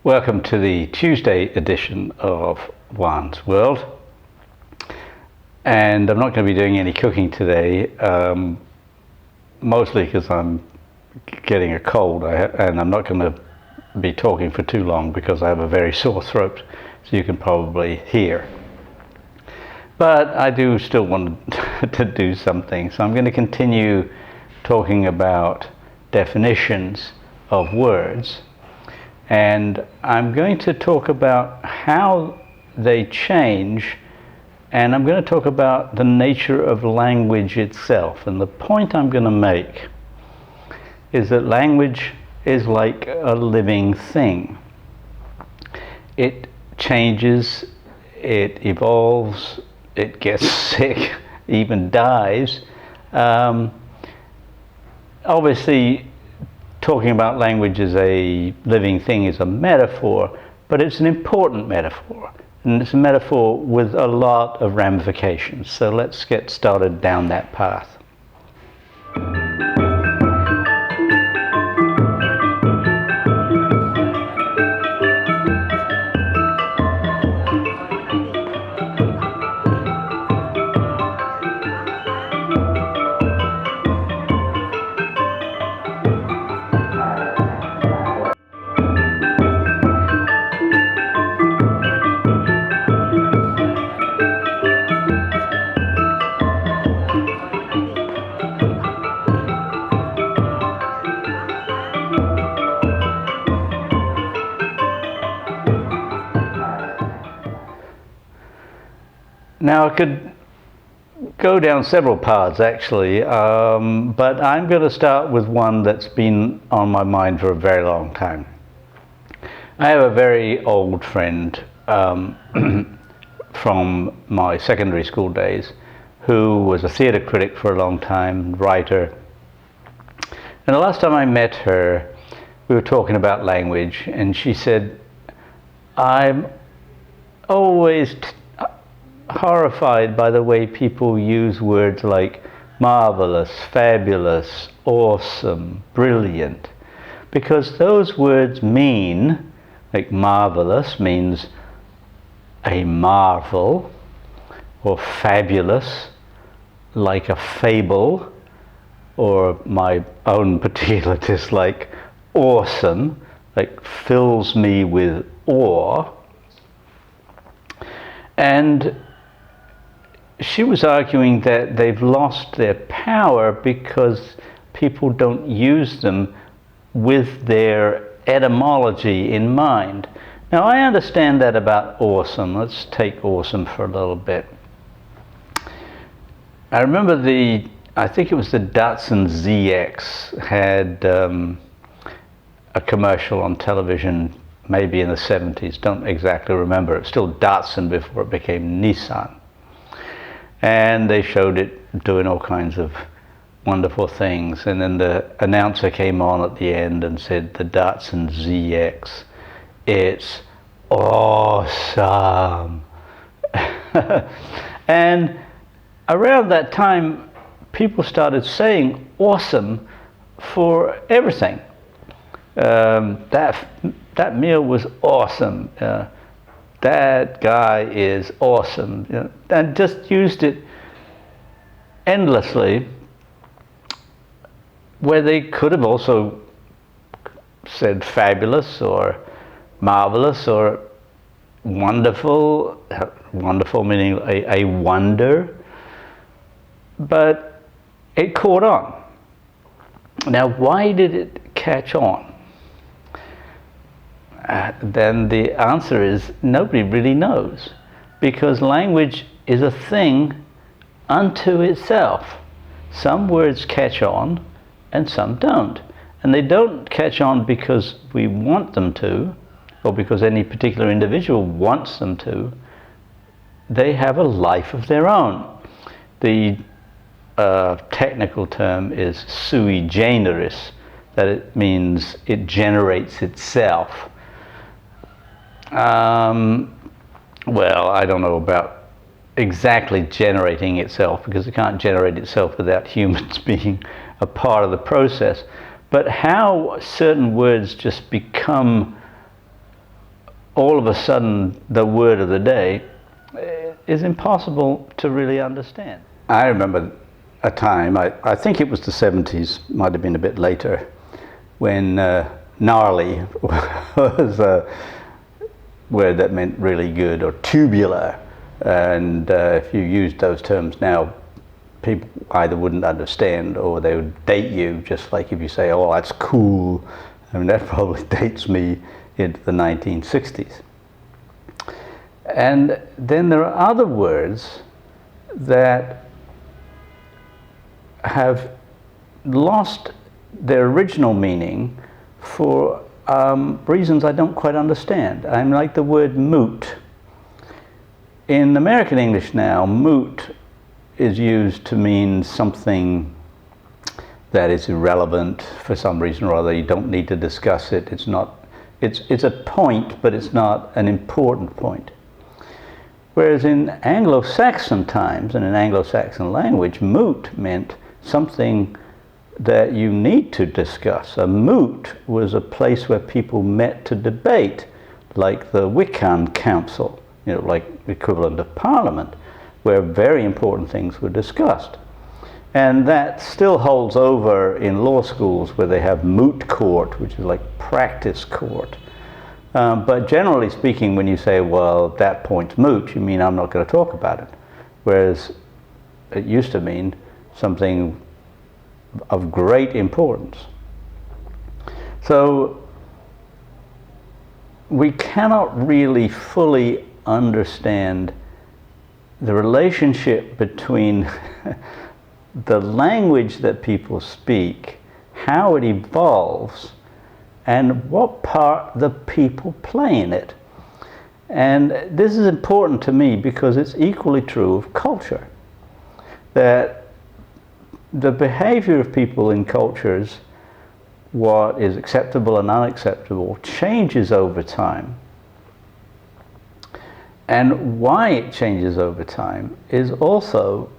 Welcome to the Tuesday edition of Juan's World. And I'm not going to be doing any cooking today, mostly because I'm getting a cold, and I'm not going to be talking for too long because I have a very sore throat, so you can probably hear. But I do still want to do something, so I'm going to continue talking about definitions of words, and I'm going to talk about how they change, and I'm going to talk about the nature of language itself. And the point I'm going to make is that language is like a living thing. It changes, it evolves, it gets sick, even dies. Obviously, talking about language as a living thing is a metaphor, but it's an important metaphor. And it's a metaphor with a lot of ramifications. So let's get started down that path. Now I could go down several paths actually, but I'm going to start with one that's been on my mind for a very long time. I have a very old friend from my secondary school days who was a theatre critic for a long time, writer. And the last time I met her, we were talking about language, and she said, I'm always horrified by the way people use words like marvelous, fabulous, awesome, brilliant, because those words mean, like marvelous means a marvel, or fabulous like a fable, or my own particular dislike, awesome, like fills me with awe. And she was arguing that they've lost their power because people don't use them with their etymology in mind. Now I understand that about awesome. Let's take awesome for a little bit. I remember I think it was the Datsun ZX had a commercial on television maybe in the 70s, don't exactly remember. It was still Datsun before it became Nissan. And they showed it doing all kinds of wonderful things. And then the announcer came on at the end and said, the Datsun ZX, it's awesome. And around that time, people started saying awesome for everything. That meal was awesome. That guy is awesome. And just used it endlessly, where they could have also said fabulous or marvelous or wonderful, wonderful meaning a wonder, but it caught on. Now, why did it catch on? Then the answer is nobody really knows, because language is a thing unto itself. Some words catch on and some don't. And they don't catch on because we want them to, or because any particular individual wants them to. They have a life of their own. The technical term is sui generis, that it means it generates itself. Well, I don't know about exactly generating itself, because it can't generate itself without humans being a part of the process. But how certain words just become all of a sudden the word of the day is impossible to really understand. I remember a time, I think it was the 70s, might have been a bit later, when gnarly was a word that meant really good, or tubular, and if you used those terms now, people either wouldn't understand or they would date you, just like if you say, oh, that's cool. I mean, that probably dates me into the 1960s. And then there are other words that have lost their original meaning for reasons I don't quite understand. I'm like the word moot. In American English now, moot is used to mean something that is irrelevant for some reason or other. You don't need to discuss it. It's a point, but it's not an important point. Whereas in Anglo-Saxon times and in Anglo-Saxon language, moot meant something that you need to discuss. A moot was a place where people met to debate, like the Wican Council, like the equivalent of Parliament, where very important things were discussed. And that still holds over in law schools where they have moot court, which is like practice court. But generally speaking, when you say, well, that point's moot, you mean I'm not going to talk about it. Whereas it used to mean something of great importance. So we cannot really fully understand the relationship between the language that people speak, how it evolves, and what part the people play in it. And this is important to me because it's equally true of culture. That the behavior of people in cultures, what is acceptable and unacceptable, changes over time. And why it changes over time is also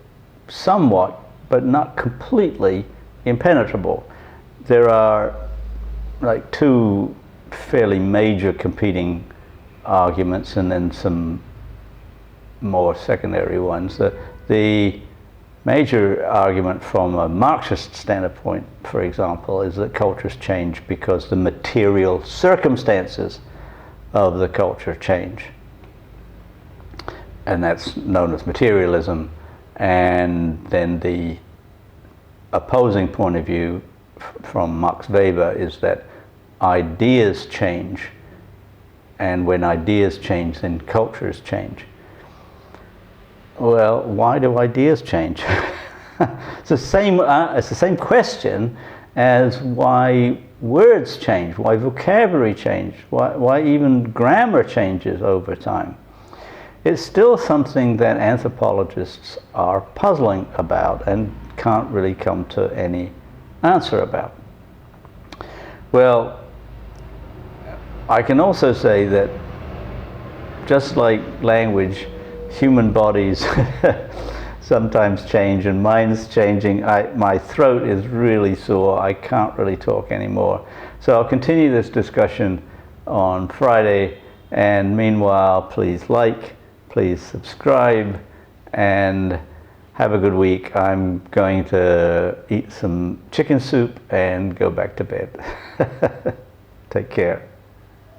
somewhat, but not completely, impenetrable. There are like two fairly major competing arguments and then some more secondary ones. The major argument from a Marxist standpoint, for example, is that cultures change because the material circumstances of the culture change. And that's known as materialism. And then the opposing point of view from Max Weber is that ideas change, and when ideas change, then cultures change. Well, why do ideas change? It's the same question as why words change, why vocabulary change, why even grammar changes over time. It's still something that anthropologists are puzzling about and can't really come to any answer about. Well, I can also say that just like language, human bodies sometimes change, and mine's changing. My throat is really sore. I can't really talk anymore. So I'll continue this discussion on Friday, and meanwhile, please like, please subscribe, and have a good week. I'm going to eat some chicken soup and go back to bed. Take care.